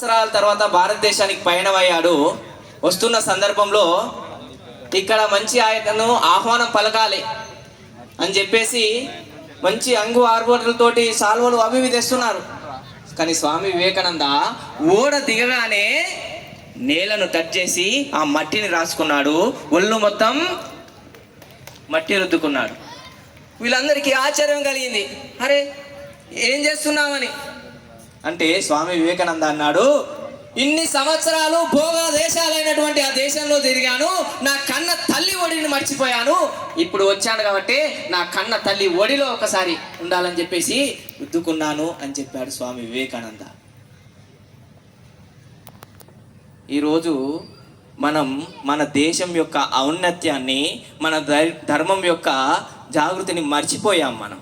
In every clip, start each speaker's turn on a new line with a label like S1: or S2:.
S1: సంవత్సరాల తర్వాత భారతదేశానికి పయనమయ్యాడు. వస్తున్న సందర్భంలో ఇక్కడ మంచి ఆయనను ఆహ్వానం పలకాలి అని చెప్పేసి మంచి అంగు ఆర్భోటలతోటి సాల్వలు అవి తెస్తున్నారు. కానీ స్వామి వివేకానంద ఓడ దిగగానే నేలను టచ్ చేసి ఆ మట్టిని రాసుకున్నాడు, ఒళ్ళు మొత్తం మట్టి రుద్దుకున్నాడు. వీళ్ళందరికీ ఆశ్చర్యం కలిగింది. అరే ఏం చేస్తున్నామని అంటే స్వామి వివేకానంద అన్నాడు, ఇన్ని సంవత్సరాలు భోగ దేశాలైనటువంటి ఆ దేశంలో తిరిగాను, నా కన్న తల్లి ఒడిని మర్చిపోయాను. ఇప్పుడు వచ్చాను కాబట్టి నా కన్న తల్లి ఒడిలో ఒకసారి ఉండాలని చెప్పేసి రుద్దుకున్నాను అని చెప్పాడు స్వామి వివేకానంద. ఈరోజు మనం మన దేశం యొక్క ఔన్నత్యాన్ని, మన ధర్మం యొక్క జాగృతిని మర్చిపోయాం. మనం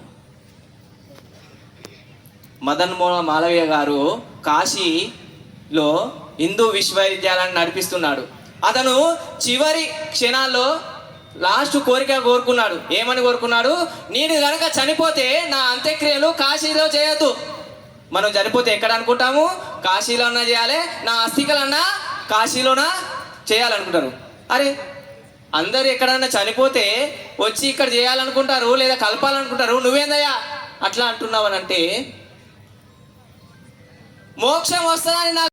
S1: మదన్ మోహన్ మాలవీయ గారు కాశీలో హిందూ విశ్వవిద్యాలయాన్ని నడిపిస్తున్నాడు. అతను చివరి క్షణాల్లో లాస్ట్ కోరిక కోరుకున్నాడు. ఏమని కోరుకున్నాడు? నేను కనుక చనిపోతే నా అంత్యక్రియలు కాశీలో చేయొద్దు. మనం చనిపోతే ఎక్కడ అనుకుంటాము? కాశీలోనా చేయాలి, నా అస్థికలన్నా కాశీలోనా చేయాలనుకుంటారు. అరే అందరు ఎక్కడన్నా చనిపోతే వచ్చి ఇక్కడ చేయాలనుకుంటారు, లేదా కలపాలనుకుంటారు. నువ్వేందయ్యా అట్లా అంటున్నావని అంటే, మోక్షం వస్తుందని నాకు